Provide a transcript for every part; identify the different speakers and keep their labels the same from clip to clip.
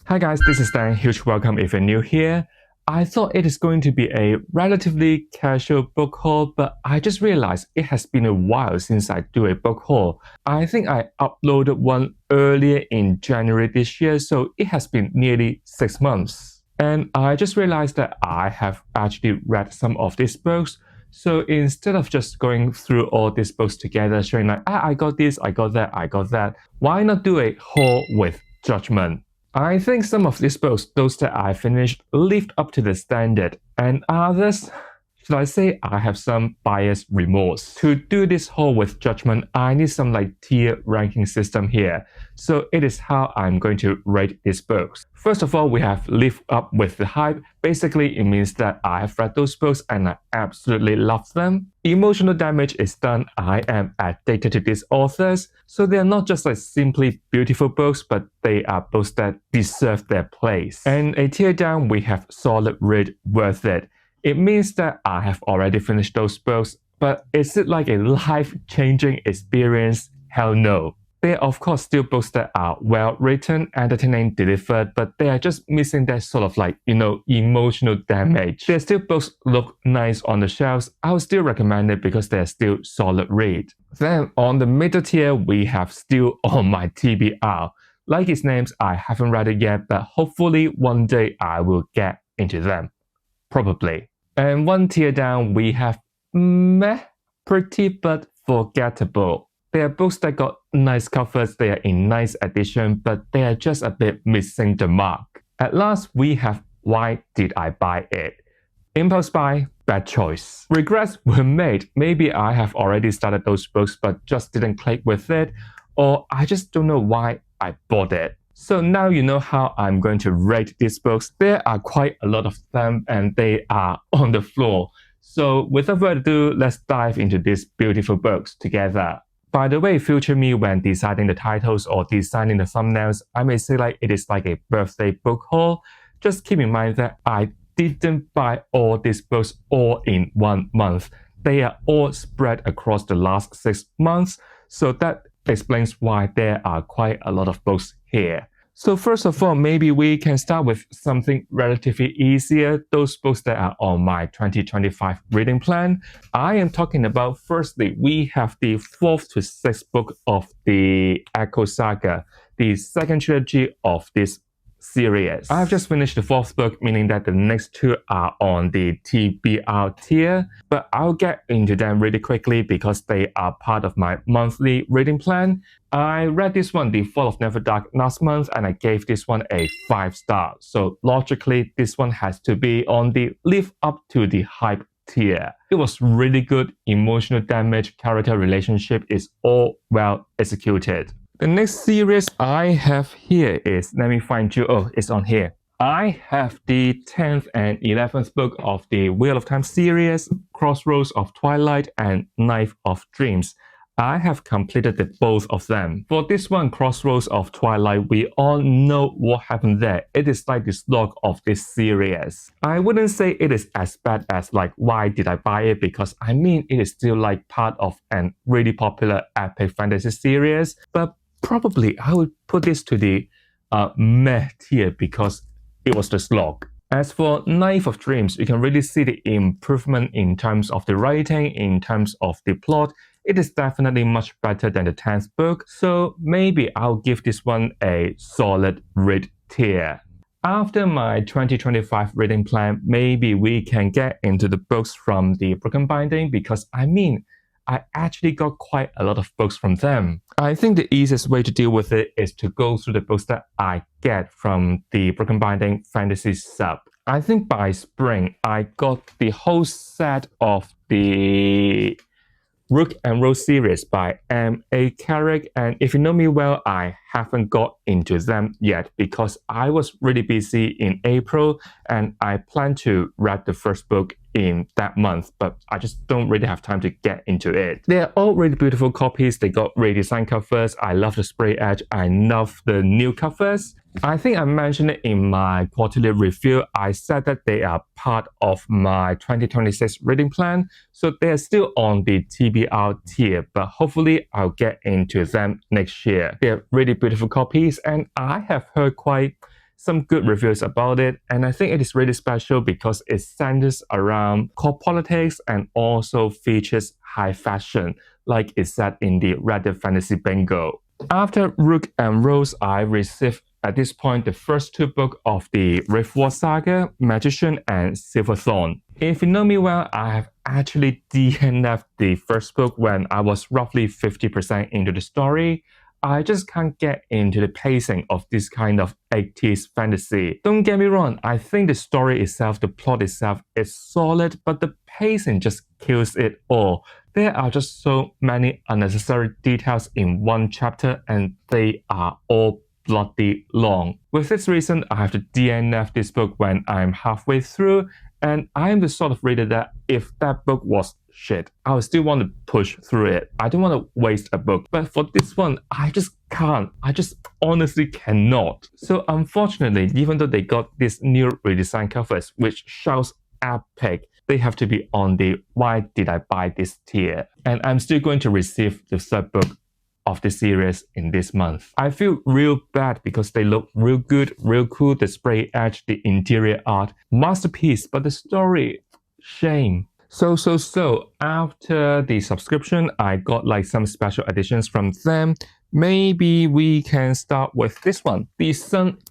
Speaker 1: Hi guys, this is Dan. Huge welcome if you're new here. I thought it is going to be a relatively casual book haul, but I just realized it has been a while since I do a book haul. I think I uploaded one earlier in January this year, so it has been nearly 6 months. And I just realized that I have actually read some of these books. So instead of just going through all these books together, showing like, I got this, I got that, why not do a haul with judgment? I think some of these books, those that I finished, lived up to the standard, and others, should I say, I have some bias remorse. To do this haul with judgment, I need some tier ranking system here. So it is how I'm going to rate these books. First of all, we have lived up with the hype. Basically, it means that I have read those books and I absolutely love them. Emotional damage is done. I am addicted to these authors. So they are not just simply beautiful books, but they are books that deserve their place. And a tier down, we have solid read, worth it. It means that I have already finished those books, but is it like a life-changing experience? Hell no. They are of course still books that are well written, entertaining, delivered, but they are just missing that sort of emotional damage. They're still books look nice on the shelves. I would still recommend it because they're still solid read. Then on the middle tier, we have still on my TBR. Like its names, I haven't read it yet, but hopefully one day I will get into them. Probably. And one tier down, we have meh, pretty but forgettable. They are books that got nice covers, they are in nice edition, but they are just a bit missing the mark. At last, we have Why Did I Buy It? Impulse buy, bad choice. Regrets were made. Maybe I have already started those books but just didn't click with it, or I just don't know why I bought it. So now you know how I'm going to rate these books. There are quite a lot of them and they are on the floor. So without further ado, let's dive into these beautiful books together. By the way, future me when deciding the titles or designing the thumbnails, I may say it is like a birthday book haul. Just keep in mind that I didn't buy all these books all in 1 month. They are all spread across the last 6 months. So that explains why there are quite a lot of books here. So first of all, maybe we can start with something relatively easier, those books that are on my 2025 reading plan. I am talking about, firstly, we have the 4th to 6th book of the Echo Saga, the second trilogy of this series. I've just finished the 4th book, meaning that the next 2 are on the TBR tier, but I'll get into them really quickly because they are part of my monthly reading plan. I read this one, The Fall of Never Dark, last month, and I gave this one a 5 stars. So logically, this one has to be on the live up to the hype tier. It was really good. Emotional damage, character relationship is all well executed. The next series I have here is, let me find you, oh, it's on here. I have the 10th and 11th book of the Wheel of Time series, Crossroads of Twilight and Knife of Dreams. I have completed both of them. For this one, Crossroads of Twilight, we all know what happened there. It is like the slog of this series. I wouldn't say it is as bad as Why Did I Buy It? Because I mean it is still part of an really popular epic fantasy series, but probably I would put this to the meh tier because it was the slog. As for Knife of Dreams, you can really see the improvement in terms of the writing, in terms of the plot. It is definitely much better than the 10th book, so maybe I'll give this one a solid read tier. After my 2025 reading plan, maybe we can get into the books from the Broken Binding because I actually got quite a lot of books from them. I think the easiest way to deal with it is to go through the books that I get from the Broken Binding Fantasy sub. I think by spring, I got the whole set of the Rook and Rose series by M.A. Carrick, and if you know me well, I haven't got into them yet because I was really busy in April and I plan to read the first book in that month, but I just don't really have time to get into it. They're all really beautiful copies. They got really designed covers. I love the spray edge. I love the new covers. I think I mentioned it in my quarterly review. I said that they are part of my 2026 reading plan, so they are still on the TBR tier, but hopefully I'll get into them next year. They're really beautiful copies, and I have heard quite some good reviews about it, and I think it is really special because it centers around court politics and also features high fashion, like it said in the Reddit Fantasy Bingo. After Rook and Rose, I received at this point the first two books of the Riftward Saga, Magician and Silver Thorn. If you know me well, I have actually DNF'd the first book when I was roughly 50% into the story. I just can't get into the pacing of this kind of 80s fantasy. Don't get me wrong, I think the story itself, the plot itself is solid, but the pacing just kills it all. There are just so many unnecessary details in one chapter and they are all bloody long. With this reason, I have to DNF this book when I'm halfway through, and I am the sort of reader that if that book was shit, I would still want to push through it. I don't want to waste a book. But for this one, I just can't. I just honestly cannot. So unfortunately, even though they got these new redesigned covers, which shouts epic, they have to be on the why did I buy this tier. And I'm still going to receive the third book of the series in this month. I feel real bad because they look real good, real cool, the spray edge, the interior art, masterpiece, but the story, shame. So after the subscription, I got like some special editions from them. Maybe we can start with this one, the Suned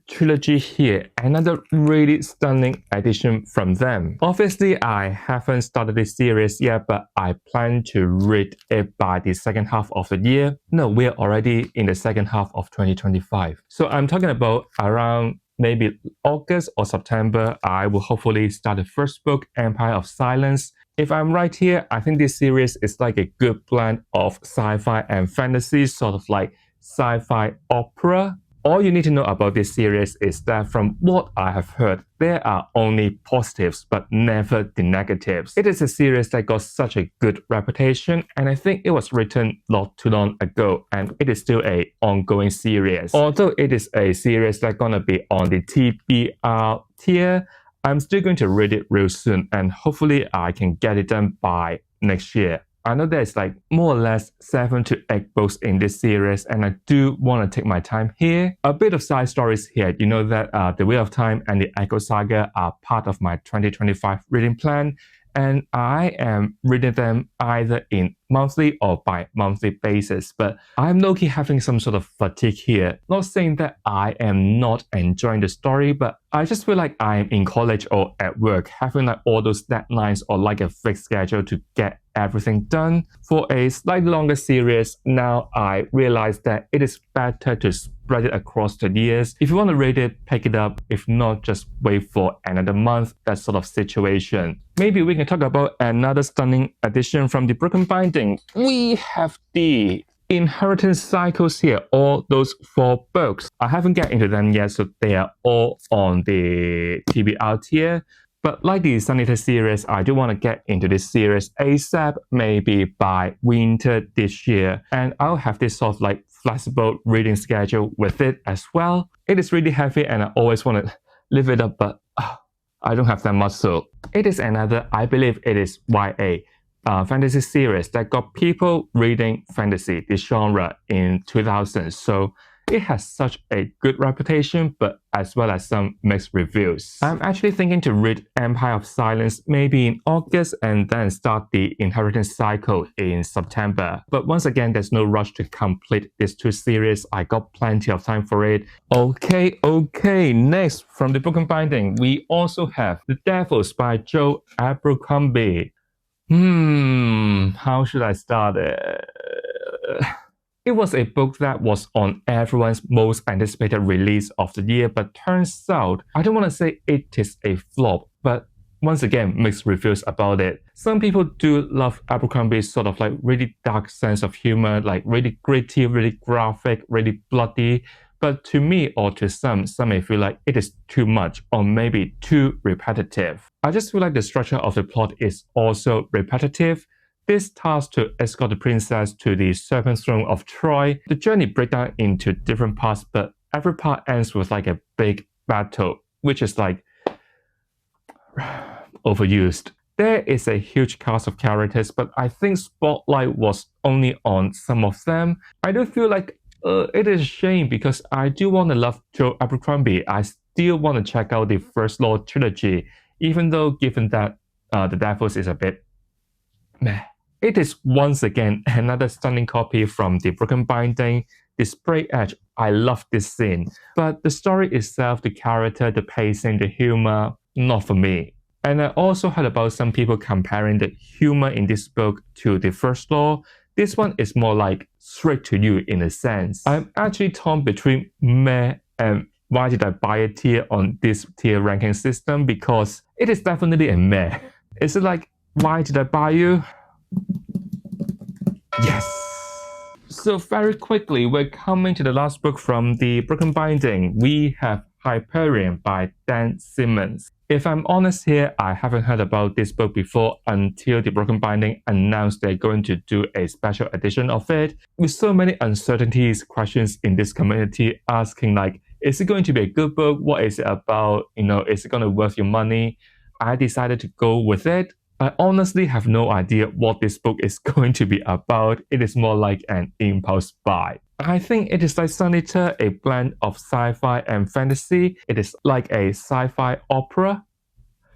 Speaker 1: Trilogy here, another really stunning edition from them. Obviously, I haven't started this series yet, but I plan to read it by the second half of the year. No, we're already in the second half of 2025. So I'm talking about around maybe August or September, I will hopefully start the first book, Empire of Silence. If I'm right here, I think this series is like a good blend of sci-fi and fantasy, sort of like sci-fi opera. All you need to know about this series is that from what I have heard, there are only positives but never the negatives. It is a series that got such a good reputation, and I think it was written not too long ago, and it is still an ongoing series. Although it is a series that's gonna be on the TBR tier, I'm still going to read it real soon, and hopefully I can get it done by next year. I know there's like more or less 7 to 8 books in this series, and I do want to take my time here. A bit of side stories here. You know that The Wheel of Time and the Echo Saga are part of my 2025 reading plan, and I am reading them either in monthly or bi-monthly basis. But I'm low-key having some sort of fatigue here. Not saying that I am not enjoying the story, but I just feel like I'm in college or at work, having like all those deadlines or like a fixed schedule to get everything done. For a slightly longer series, now I realize that it is better to spread it across the years. If you want to read it, pick it up. If not, just wait for another month, that sort of situation. Maybe we can talk about another stunning edition from the Broken Binding. We have the Inheritance Cycles here, all those 4 books. I haven't get into them yet, so they are all on the TBR tier. But like the Suned series, I do want to get into this series ASAP, maybe by winter this year. And I'll have this sort of like flexible reading schedule with it as well. It is really heavy and I always want to live it up, but I don't have that much. So it is another, I believe it is YA fantasy series that got people reading fantasy, this genre, in 2000. So it has such a good reputation, but as well as some mixed reviews. I'm actually thinking to read Empire of Silence maybe in August and then start the Inheritance Cycle in September. But once again, there's no rush to complete these 2 series. I got plenty of time for it. Okay. Next, from the Broken Binding, we also have The Devils by Joe Abercrombie. How should I start it? It was a book that was on everyone's most anticipated release of the year, but turns out, I don't want to say it is a flop, but once again, mixed reviews about it. Some people do love Abercrombie's sort of like really dark sense of humor, like really gritty, really graphic, really bloody. But to me or to some may feel like it is too much or maybe too repetitive. I just feel like the structure of the plot is also repetitive. This task to escort the princess to the Serpent Throne of Troy. The journey breaks down into different parts, but every part ends with like a big battle, which is like overused. There is a huge cast of characters, but I think spotlight was only on some of them. I do feel like it is a shame because I do want to love Joe Abercrombie. I still want to check out the First Law trilogy, even though given that The Devils is a bit meh. It is once again another stunning copy from the Broken Binding. The spray edge, I love this scene. But the story itself, the character, the pacing, the humor, not for me. And I also heard about some people comparing the humor in this book to the First Law. This one is more like straight to you in a sense. I'm actually torn between meh and why did I buy a tier on this tier ranking system, because it is definitely a meh. Is it like, why did I buy you? Yes! So very quickly, we're coming to the last book from the Broken Binding. We have Hyperium by Dan Simmons. If I'm honest here, I haven't heard about this book before until the Broken Binding announced they're going to do a special edition of it. With so many uncertainties, questions in this community asking like, is it going to be a good book? What is it about? Is it going to worth your money? I decided to go with it. I honestly have no idea what this book is going to be about. It is more like an impulse buy. I think it is like Sunita, a blend of sci-fi and fantasy. It is like a sci-fi opera.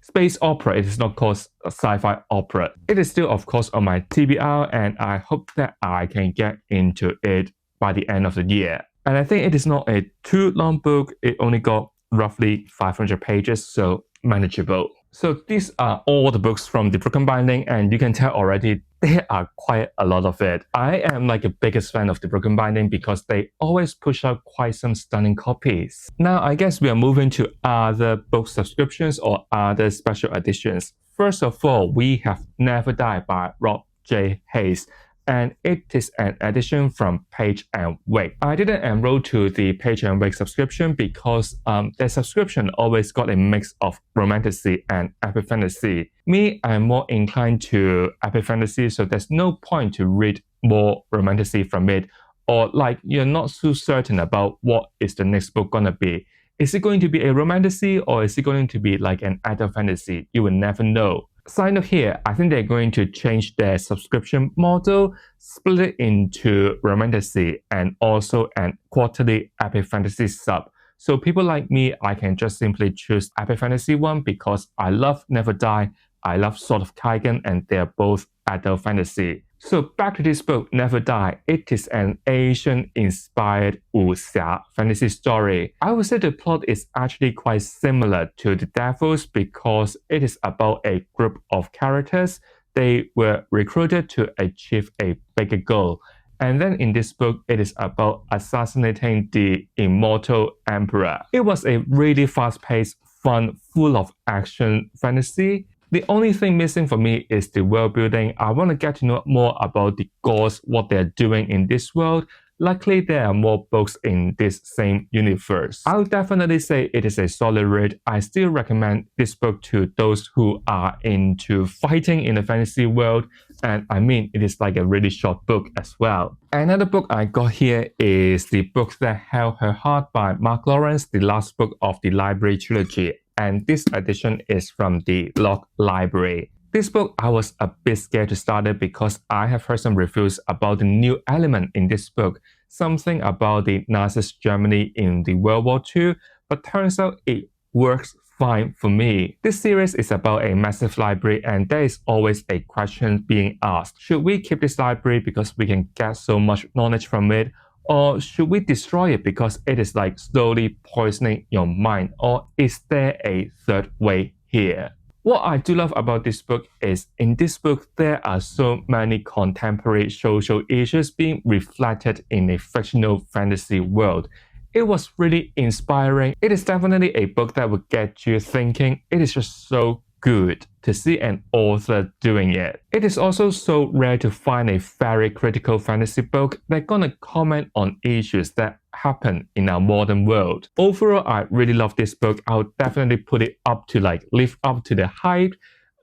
Speaker 1: Space opera, it is not called a sci-fi opera. It is still of course on my TBR and I hope that I can get into it by the end of the year. And I think it is not a too long book. It only got roughly 500 pages, so manageable. So these are all the books from the Broken Binding, and you can tell already there are quite a lot of it. I am like the biggest fan of the Broken Binding because they always push out quite some stunning copies. Now I guess we are moving to other book subscriptions or other special editions. First of all, we have Never Die by Rob J. Hayes. And it is an edition from Page and Wake. I didn't enroll to the Page and Wake subscription because their subscription always got a mix of romantasy and epic fantasy. Me, I'm more inclined to epic fantasy, so there's no point to read more romantasy from it, or like you're not so certain about what is the next book gonna be. Is it going to be a romantasy or is it going to be like an adult fantasy? You will never know. Side note here, I think they're going to change their subscription model, split it into romantasy and also an quarterly epic fantasy sub. So people like me, I can just simply choose epic fantasy one because I love Never Die, I love Sword of Kaigen, and they're both adult fantasy. So back to this book, Never Die. It is an Asian-inspired wuxia fantasy story. I would say the plot is actually quite similar to The Devils because it is about a group of characters. They were recruited to achieve a bigger goal. And then in this book, it is about assassinating the immortal emperor. It was a really fast-paced, fun, full of action fantasy. The only thing missing for me is the world building. I want to get to know more about the gods, what they're doing in this world. Luckily, there are more books in this same universe. I would definitely say it is a solid read. I still recommend this book to those who are into fighting in the fantasy world. And I mean, it is like a really short book as well. Another book I got here is The Book That Held Her Heart by Mark Lawrence, the last book of the Library trilogy. And this edition is from the Lock Library. This book, I was a bit scared to start it because I have heard some reviews about the new element in this book, something about the Nazist Germany in the World War II, but turns out it works fine for me. This series is about a massive library and there is always a question being asked. Should we keep this library because we can get so much knowledge from it? Or should we destroy it because it is like slowly poisoning your mind? Or is there a third way here? What I do love about this book is in this book, there are so many contemporary social issues being reflected in a fictional fantasy world. It was really inspiring. It is definitely a book that would get you thinking. It is just so good to see an author doing it. It is also so rare to find a very critical fantasy book that's gonna comment on issues that happen in our modern world. Overall, I really love this book. I would definitely put it up to live up to the hype.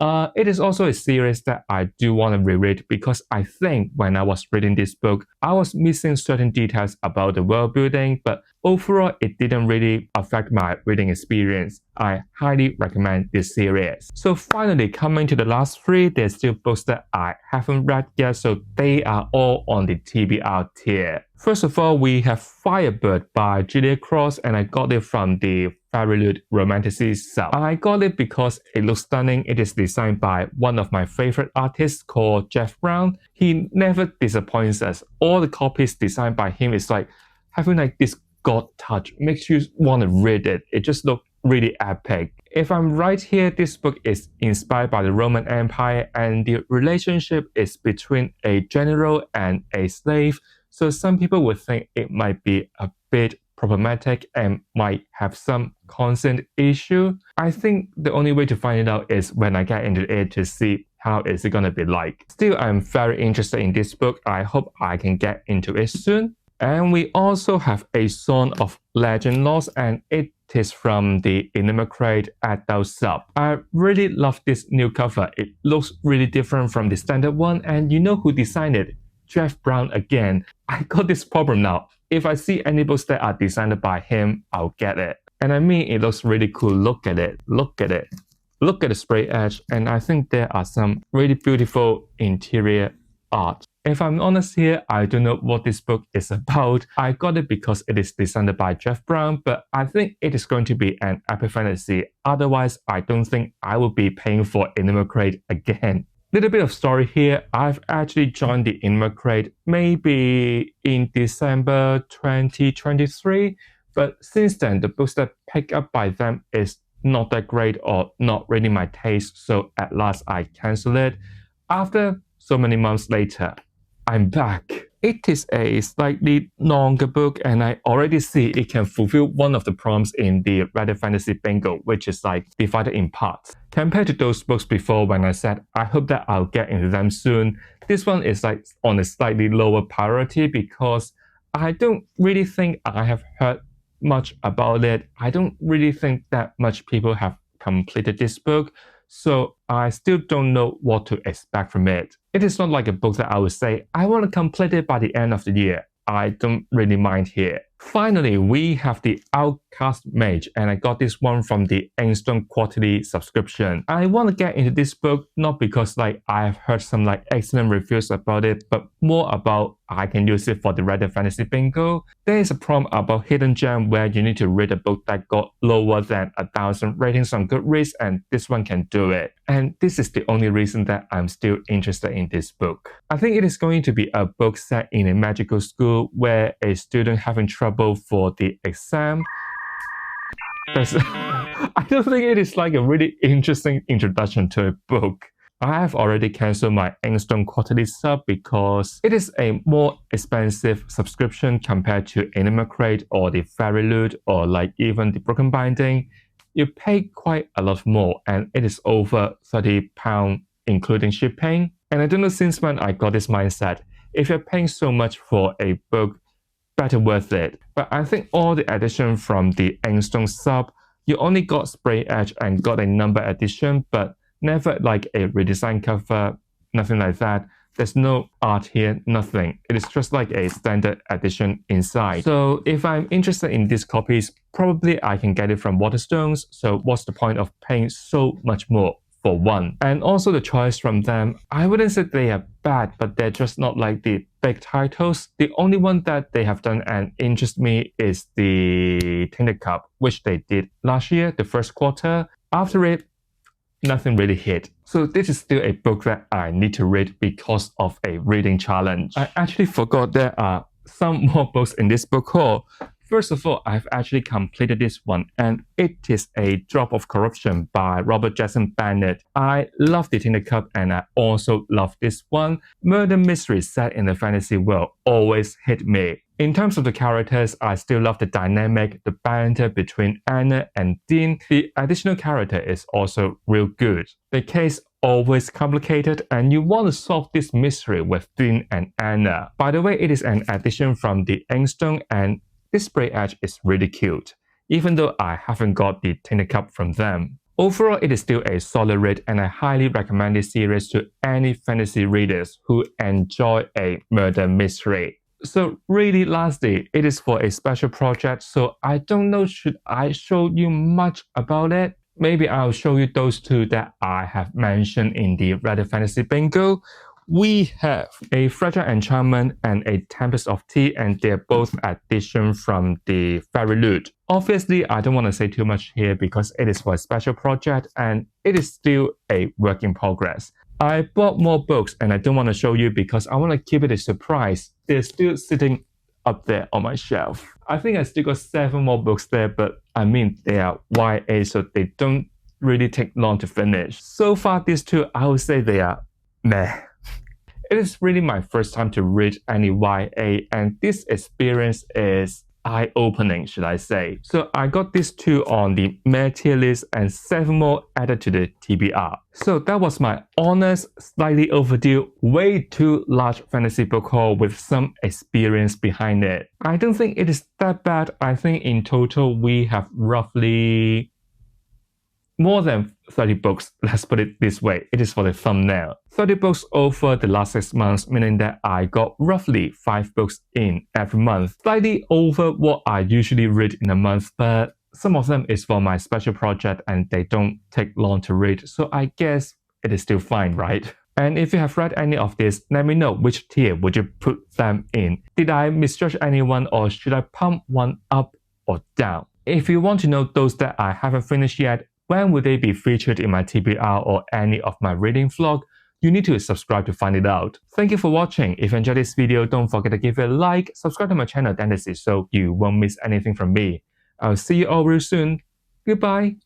Speaker 1: It is also a series that I do want to reread because I think when I was reading this book, I was missing certain details about the world building, but overall, it didn't really affect my reading experience. I highly recommend this series. So finally, coming to the last three, there's still books that I haven't read yet, so they are all on the TBR tier. First of all, we have Firebird by Julia Cross, and I got it from the Fairyloot Romantasy sub. I got it because it looks stunning. It is designed by one of my favorite artists called Jeff Brown. He never disappoints us. All the copies designed by him is like having like this god touch, makes you want to read it. It just looks really epic. If I'm right here, this book is inspired by the Roman Empire, and the relationship is between a general and a slave. So some people would think it might be a bit problematic and might have some consent issue. I think the only way to find it out is when I get into it to see how is it gonna be like. Still, I'm very interested in this book. I hope I can get into it soon. And we also have a Song of Legend Lost, and it is from the Enigma Crate adult sub. I really love this new cover. It looks really different from the standard one, and you know who designed it? Jeff Brown again. I got this problem now. If I see any books that are designed by him, I'll get it. And I mean, it looks really cool. Look at it. Look at it. Look at the spray edge. And I think there are some really beautiful interior art. If I'm honest here, I don't know what this book is about. I got it because it is designed by Jeff Brown, but I think it is going to be an epic fantasy. Otherwise, I don't think I will be paying for Enigma Crate again. Little bit of story here. I've actually joined the Enigma Crate maybe in December 2023, but since then the books that pick up by them is not that great or not really my taste, so at last I cancelled it. After so many months later, I'm back. It is a slightly longer book, and I already see it can fulfill one of the prompts in the Reddit Fantasy Bingo, which is like divided in parts. Compared to those books before when I said I hope that I'll get into them soon, this one is like on a slightly lower priority because I don't really think I have heard much about it. I don't really think that much people have completed this book, so I still don't know what to expect from it. It is not like a book that I would say, I want to complete it by the end of the year. I don't really mind here. Finally, we have the Outcast Mage, and I got this one from the Angstrom Quarterly subscription. I want to get into this book not because like I have heard some like excellent reviews about it, but more about I can use it for the Reddit Fantasy Bingo. There is a prompt about Hidden Gem where you need to read a book that got lower than 1,000 ratings on Goodreads, and this one can do it. And this is the only reason that I'm still interested in this book. I think it is going to be a book set in a magical school where a student having trouble for the exam. I don't think it is like a really interesting introduction to a book. I have already cancelled my Angstrom Quarterly sub because it is a more expensive subscription compared to Enigma Crate or the Fairyloot or like even the Broken Binding. You pay quite a lot more, and it is over £30 including shipping. And I don't know since when I got this mindset. If you're paying so much for a book, better worth it. But I think all the edition from the Angstrom sub, you only got spray edge and got a number edition, but never like a redesigned cover, nothing like that. There's no art here, nothing. It is just like a standard edition inside. So if I'm interested in these copies, probably I can get it from Waterstones. So what's the point of paying so much more for one? And also the choice from them, I wouldn't say they are bad, but they're just not like the big titles. The only one that they have done and interests me is the Tinted Cup, which they did last year, the first quarter. After it, nothing really hit. So this is still a book that I need to read because of a reading challenge. I actually forgot there are some more books in this book haul. First of all, I've actually completed this one, and it is A Drop of Corruption by Robert Jackson Bennett. I love the Tinted Cup, and I also love this one. Murder mystery set in the fantasy world always hit me. In terms of the characters, I still love the dynamic, the banter between Anna and Dean. The additional character is also real good. The case always complicated, and you want to solve this mystery with Dean and Anna. By the way, it is an addition from the Angstrom, and this spray edge is really cute, even though I haven't got the Tinted Cup from them. Overall, it is still a solid read, and I highly recommend this series to any fantasy readers who enjoy a murder mystery. So really lastly, it is for a special project, so I don't know should I show you much about it. Maybe I'll show you those two that I have mentioned in the Reddit Fantasy Bingo. We have a Fragile Enchantment and a Tempest of Tea, and they're both additions from the Fairyloot. Obviously, I don't want to say too much here because it is for a special project and it is still a work in progress. I bought more books and I don't want to show you because I want to keep it a surprise. They're still sitting up there on my shelf. I think I still got 7 more books there, but I mean they are YA, so they don't really take long to finish. So far, these two, I would say they are meh. It is really my first time to read any YA, and this experience is eye-opening, should I say. So I got these 2 on the meh tier list and 7 more added to the TBR. So that was my honest, slightly overdue, way too large fantasy book haul with some experience behind it. I don't think it is that bad. I think in total we have roughly more than 30 books, let's put it this way, it is for the thumbnail. 30 books over the last 6 months, meaning that I got roughly 5 books in every month. Slightly over what I usually read in a month, but some of them is for my special project and they don't take long to read, so I guess it is still fine, right? And if you have read any of this, let me know which tier would you put them in. Did I misjudge anyone, or should I pump one up or down? If you want to know those that I haven't finished yet, when will they be featured in my TBR or any of my reading vlog? You need to subscribe to find it out. Thank you for watching. If you enjoyed this video, don't forget to give it a like, subscribe to my channel Dantasy so you won't miss anything from me. I'll see you all real soon. Goodbye.